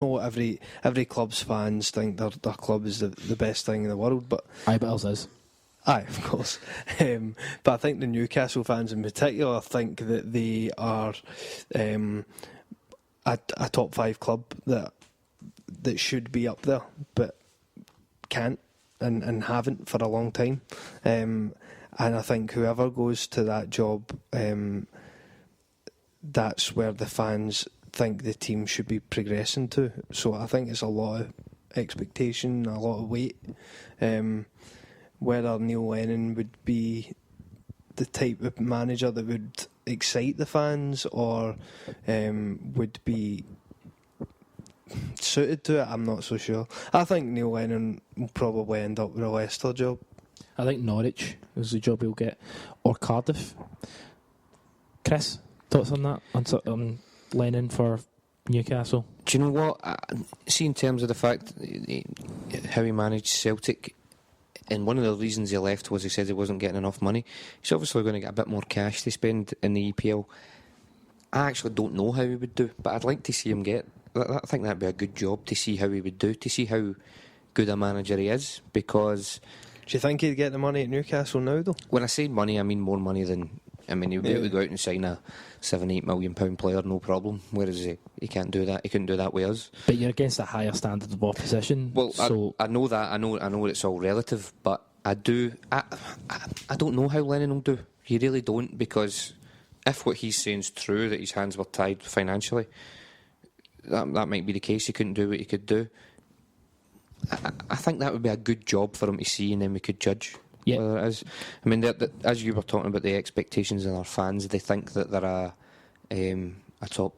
know every club's fans think their club is the best thing in the world, but but ours is. Aye, of course. But I think the Newcastle fans in particular think that they are a top 5 club that should be up there, but can't and haven't for a long time. And I think whoever goes to that job, that's where the fans think the team should be progressing to. So I think it's a lot of expectation, a lot of weight. Whether Neil Lennon would be the type of manager that would excite the fans or would be suited to it, I'm not so sure. I think Neil Lennon will probably end up with a Leicester job. I think Norwich is the job he'll get, or Cardiff. Chris, thoughts on that? On Lennon for Newcastle? Do you know what? See, in terms of the fact how he managed Celtic, and one of the reasons he left was he said he wasn't getting enough money. He's obviously going to get a bit more cash to spend in the EPL. I actually don't know how he would do, but I'd like to see him get. I think that'd be a good job to see how he would do, to see how good a manager he is, because... Do you think he'd get the money at Newcastle now, though? When I say money, I mean more money than... I mean, he'd be able to go out and sign a £7-8 million player, no problem, whereas he can't do that. He couldn't do that with us. But you're against a higher standard of opposition. Well, so I know that. I know it's all relative, but I don't know how Lennon will do. You really don't, because if what he's saying is true, that his hands were tied financially, that might be the case. He couldn't do what he could do. I think that would be a good job for him to see, and then we could judge whether it is. I mean, as you were talking about the expectations of our fans, they think that they're a top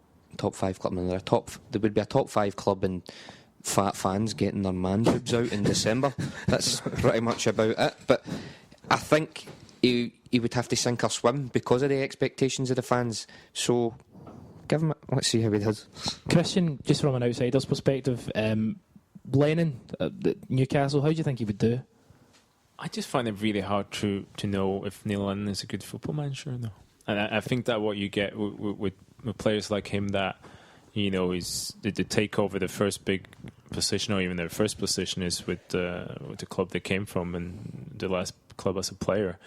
5 club. I mean, there would be a top 5 club and fat fans getting their man boobs out in December. That's pretty much about it. But I think he would have to sink or swim because of the expectations of the fans. So give him it. Let's see how he does. Christian, just from an outsider's perspective, Lennon at Newcastle, how do you think he would do? I just find it really hard to know if Neil Lennon is a good football manager or no. And I think that what you get with players like him, that is they take over the first big position, or even their first position is with the club they came from, and the last club as a player.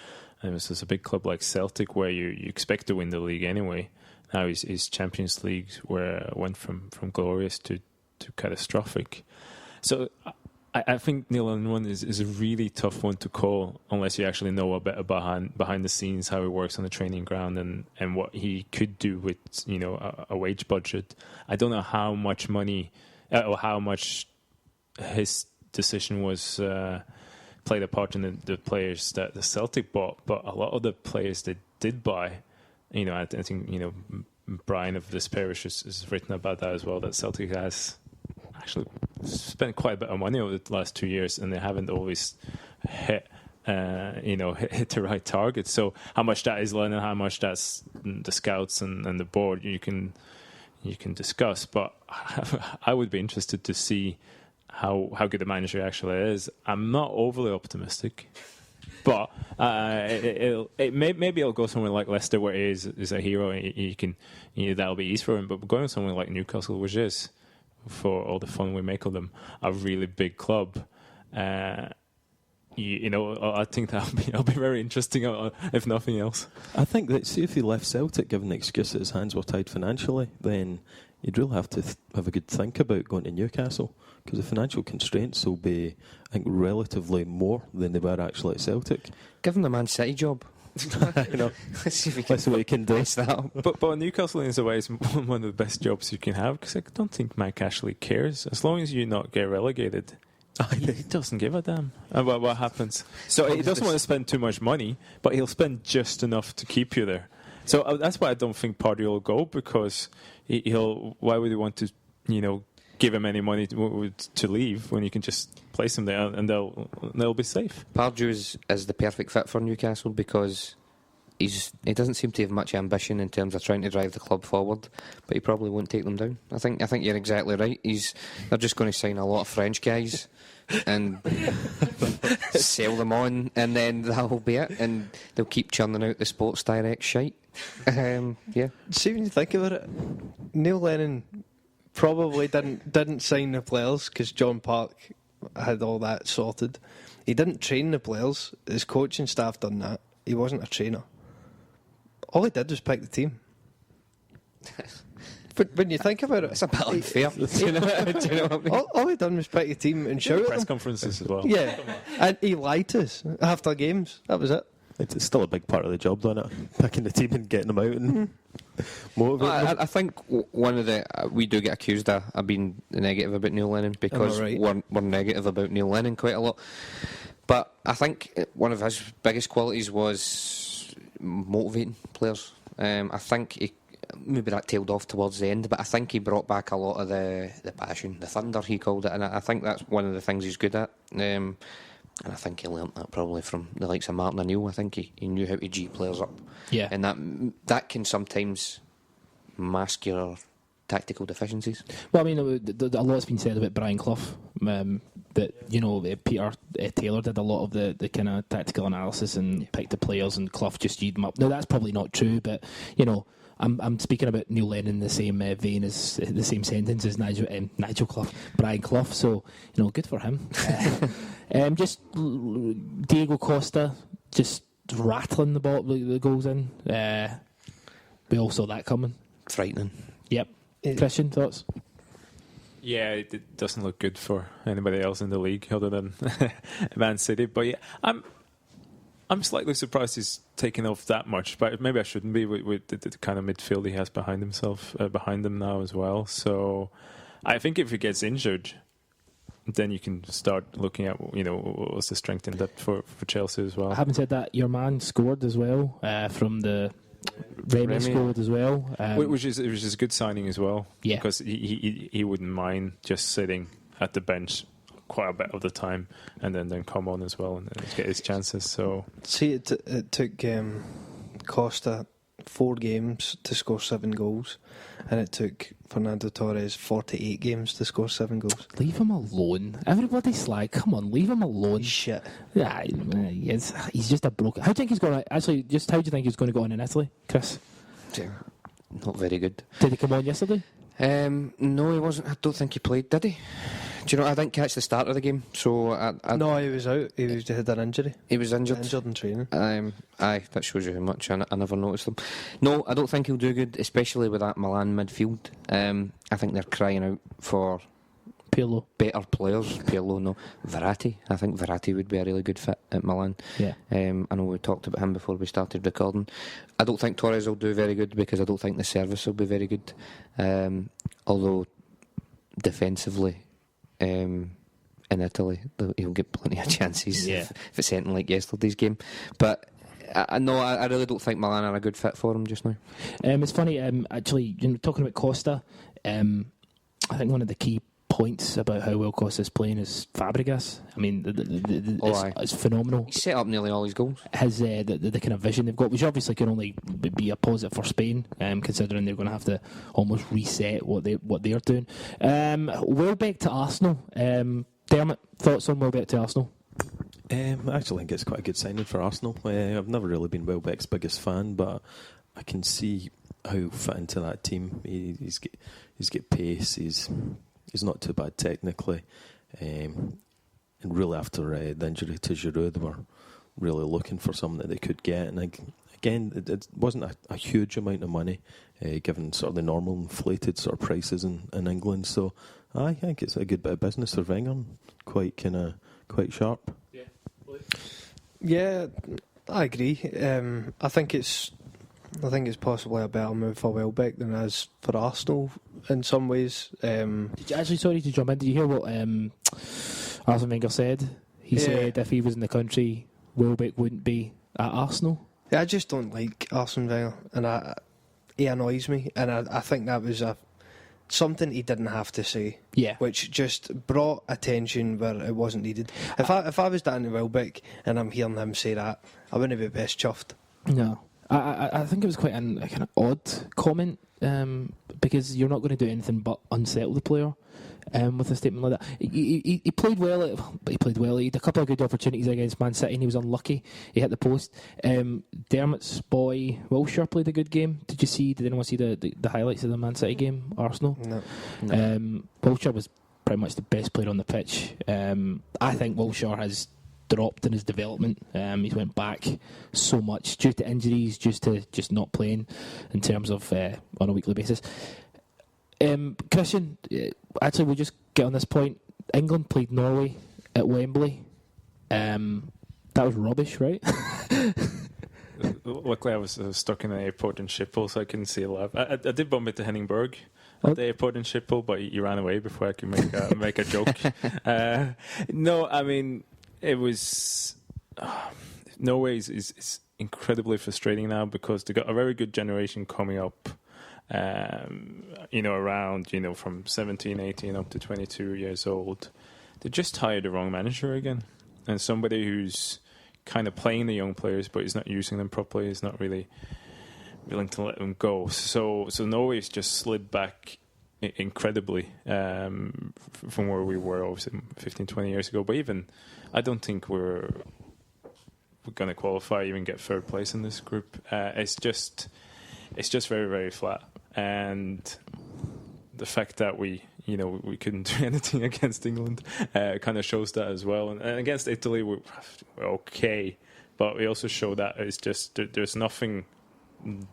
And it was just a big club like Celtic, where you expect to win the league anyway. Now his Champions League went from glorious to catastrophic. So I think Neil Lennon one is a really tough one to call unless you actually know a bit behind the scenes, how he works on the training ground and what he could do with a wage budget. I don't know how much money or how much his decision was played a part in the players that the Celtic bought, but a lot of the players they did buy, I think Brian of this parish has written about that as well, that Celtic has actually spent quite a bit of money over the last 2 years, and they haven't always hit the right target. So how much that is Lennon, how much that's the scouts and the board, you can discuss. But I would be interested to see how good the manager actually is. I'm not overly optimistic, but maybe it'll go somewhere like Leicester, where he is a hero. That'll be easy for him. But going somewhere like Newcastle, which is, for all the fun we make of them, a really big club. I think that'll be very interesting, if nothing else. I think that, see, if he left Celtic given the excuse that his hands were tied financially, then you'd really have to have a good think about going to Newcastle, because the financial constraints will be, I think, relatively more than they were actually at Celtic. Give him the Man City job. Let's see if we can. Let's see what he can do. That. But Newcastle, in a way, is one of the best jobs you can have, because I don't think Mike Ashley cares. As long as you not get relegated, he doesn't give a damn about what happens. So he doesn't want to spend too much money, but he'll spend just enough to keep you there. So that's why I don't think Pardew will go, because he'll. Why would he want to, give him any money to leave when you can just place him there and they'll be safe? Pardew is the perfect fit for Newcastle, because he doesn't seem to have much ambition in terms of trying to drive the club forward, but he probably won't take them down. I think you're exactly right. They're just going to sign a lot of French guys and sell them on, and then that'll be it, and they'll keep churning out the Sports Direct shite. Yeah. See, when you think about it, Neil Lennon probably didn't sign the players because John Park had all that sorted. He didn't train the players. His coaching staff done that. He wasn't a trainer. All he did was pick the team. But when you think about it, It's a bit unfair. Do you know what I mean? all he done was pick the team and shout at Press them. conferences as well. Yeah, and he lied to us after games. That was it. It's still a big part of the job, though, isn't it? Picking the team and getting them out and motivating them. I think one of the we do get accused of being negative about Neil Lennon because right? we're negative about Neil Lennon quite a lot. But I think one of his biggest qualities was motivating players. I think maybe that tailed off towards the end, but I think he brought back a lot of the passion, the thunder he called it, and I think that's one of the things he's good at. And I think he learnt that probably from the likes of Martin O'Neill. I think he knew how to G players up. Yeah. And that can sometimes mask your tactical deficiencies. Well, I mean, a lot's been said about Brian Clough. That Peter Taylor did a lot of the kind of tactical analysis and picked the players, and Clough just G'd them up. Now that's probably not true, but I'm speaking about Neil Lennon in the same vein as the same sentence as Nigel Clough, Brian Clough. So good for him. Just Diego Costa just rattling the ball, the goals in. We all saw that coming. Frightening. Yep. Christian, thoughts? Yeah, it doesn't look good for anybody else in the league other than Man City. But yeah, I'm slightly surprised he's taken off that much, but maybe I shouldn't be with the kind of midfield he has behind him now as well. So I think if he gets injured, then you can start looking at what's the strength in depth for Chelsea as well. Having said that, your man scored as well from the Remy scored as well, which is a good signing as well. Yeah, because he wouldn't mind just sitting at the bench quite a bit of the time and then come on as well and get his chances. So see, it took Costa 4 games to score 7 goals, and it took Fernando Torres 48 games to score 7 goals. Leave him alone. Everybody's slag. Come on, leave him alone. Shit. Yeah, he's just a broken. How do you think he's going to actually? Just how do you think he's going to go on in Italy, Chris? Not very good. Did he come on yesterday? No, he wasn't. I don't think he played. Did he? Do you know? I didn't catch the start of the game, so no, he was out. He had an injury. He was injured. Injured in training. Aye, that shows you how much I never noticed him. No, I don't think he'll do good, especially with that Milan midfield. I think they're crying out for Pirlo. Better players. Pirlo, no. Verratti. I think Verratti would be a really good fit at Milan. Yeah. I know we talked about him before we started recording. I don't think Torres will do very good because I don't think the service will be very good. Although defensively, in Italy, he'll get plenty of chances if it's anything like yesterday's game. But I really don't think Milan are a good fit for him just now. It's funny, actually, talking about Costa, I think one of the key points about how well Costa's playing is Fabregas. I mean, it's phenomenal. He's set up nearly all his goals. His the kind of vision they've got, which obviously can only be a positive for Spain, considering they're going to have to almost reset what they're doing. Welbeck to Arsenal. Dermot, thoughts on Welbeck to Arsenal? I actually think it's quite a good signing for Arsenal. I've never really been Welbeck's biggest fan, but I can see how he'll fit into that team. He's got pace. He's not too bad technically, and really after the injury to Giroud, they were really looking for something that they could get. And again, it wasn't a huge amount of money, given sort of the normal inflated sort of prices in England. So I think it's a good bit of business for Wenger, quite sharp. Yeah, I agree. I think it's possibly a better move for Welbeck than it is for Arsenal in some ways. Did you actually, sorry to jump in, did you hear what Arsene Wenger said? He said if he was in the country, Welbeck wouldn't be at Arsenal. Yeah, I just don't like Arsene Wenger, and he annoys me, and I think that was something he didn't have to say. Yeah. Which just brought attention where it wasn't needed. If I was Danny Welbeck and I'm hearing him say that, I wouldn't be best chuffed. No. I think it was quite a kind of odd comment, because you're not going to do anything but unsettle the player with a statement like that. He played well. He played well. He had a couple of good opportunities against Man City, and he was unlucky. He hit the post. Dermot's boy Wilshere played a good game. Did anyone see the highlights of the Man City game, Arsenal? No. Wilshere was pretty much the best player on the pitch. I think Wilshere has dropped in his development. He's went back so much due to injuries, due to just not playing in terms of on a weekly basis. Christian, actually we'll just get on this point. England played Norway at Wembley. That was rubbish, right? Luckily I was stuck in an airport in Schiphol, so I couldn't see it live. I did bump into Henningberg at the airport in Schiphol, but he ran away before I could make a joke. No, I mean, it was Norway is incredibly frustrating now because they've got a very good generation coming up, around from 17, 18 up to 22 years old. They just hired the wrong manager again, and somebody who's kind of playing the young players, but he's not using them properly. He's not really willing to let them go. So Norway's just slid back incredibly from where we were, obviously 15, 20 years ago. But even I don't think we're going to qualify, even get third place in this group. It's just very, very flat, and the fact that we couldn't do anything against England kind of shows that as well. And against Italy, we're okay, but we also show that it's just there's nothing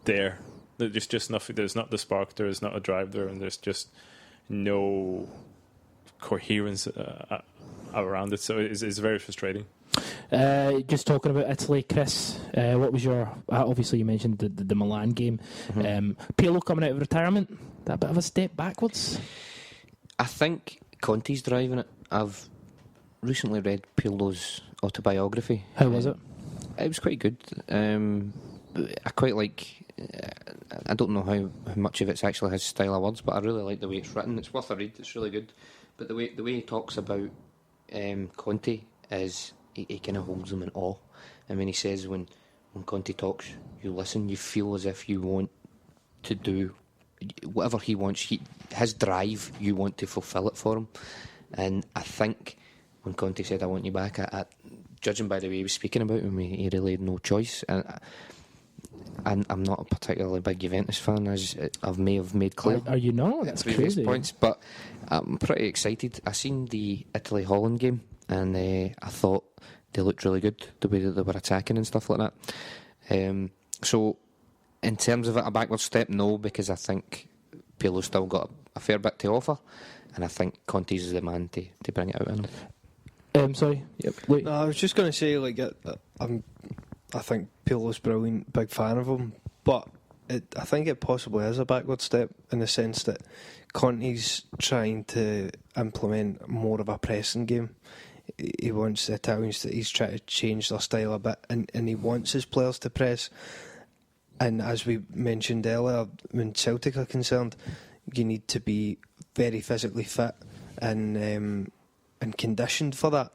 there. There's just nothing. There's not the spark. There's not a drive there, and there's just no coherence around it. So it's very frustrating. Just talking about Italy, Chris, what was your... obviously you mentioned the Milan game. Pirlo coming out of retirement, that a bit of a step backwards? I think Conte's driving it. I've recently read Pirlo's autobiography. How was it? It was quite good. I quite like... I don't know how much of it's actually his style of words, but I really like the way it's written. It's worth a read. It's really good. But the way he talks about Conte is he kind of holds him in awe. I mean, he says when Conte talks, you listen. You feel as if you want to do whatever he wants. His drive, you want to fulfil it for him. And I think when Conte said, "I want you back," judging by the way he was speaking about him, he really had no choice. And I'm not a particularly big Juventus fan, as I may have made clear. Are you not? That's crazy. Points, but I'm pretty excited. I seen the Italy-Holland game, and I thought they looked really good, the way that they were attacking and stuff like that. So, in terms of it, a backward step, no, because I think Pirlo's still got a fair bit to offer, and I think Conte's the man to bring it out in him. Sorry. Yep. Wait. No, I was just going to say, I think Pirlo's brilliant, big fan of him, but I think it possibly is a backward step in the sense that Conte's trying to implement more of a pressing game. He wants the Italians he's trying to change their style a bit, and he wants his players to press. And as we mentioned earlier, when Celtic are concerned, you need to be very physically fit and conditioned for that.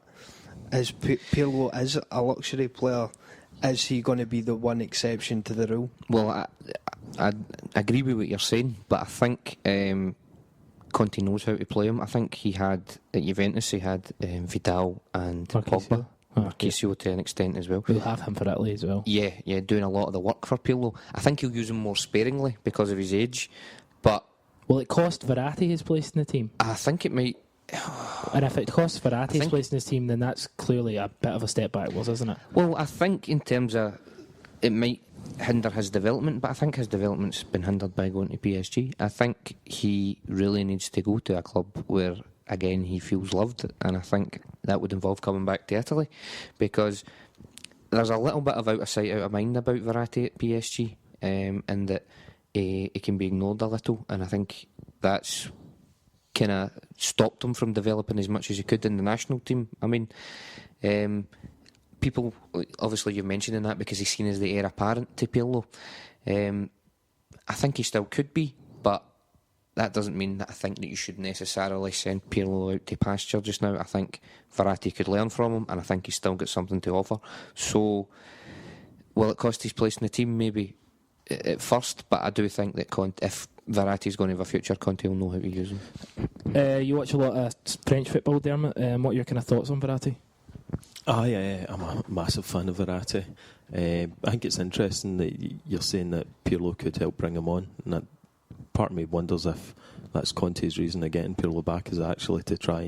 As Pirlo is a luxury player, is he going to be the one exception to the rule? Well, I agree with what you're saying, but I think Conte knows how to play him. I think he had, at Juventus, he had Vidal and Pogba. Marchisio to an extent as well. We'll have him for Italy as well. Yeah, doing a lot of the work for Pirlo. I think he'll use him more sparingly because of his age, but... Will it cost Verratti his place in the team? I think it might... And if it costs Verratti his place in his team, then that's clearly a bit of a step backwards, isn't it? Well, I think in terms of... It might hinder his development, but I think his development's been hindered by going to PSG. I think he really needs to go to a club where, again, he feels loved, and I think that would involve coming back to Italy, because there's a little bit of out of sight, out of mind about Verratti at PSG, and that he can be ignored a little, and I think that's kind of stopped him from developing as much as he could in the national team. I mean, people, obviously you're mentioning that because he's seen as the heir apparent to Pirlo. I think he still could be, but that doesn't mean that I think that you should necessarily send Pirlo out to pasture just now. I think Verratti could learn from him, and I think he's still got something to offer. So will it cost his place in the team? Maybe at first, but I do think that if Verratti's going to have a future, Conte will know how to use him. You watch a lot of French football, Dermot. What are your kind of thoughts on Verratti? Yeah, I'm a massive fan of Verratti. I think it's interesting that you're saying that Pirlo could help bring him on, and that part of me wonders if that's Conte's reason of getting Pirlo back is actually to try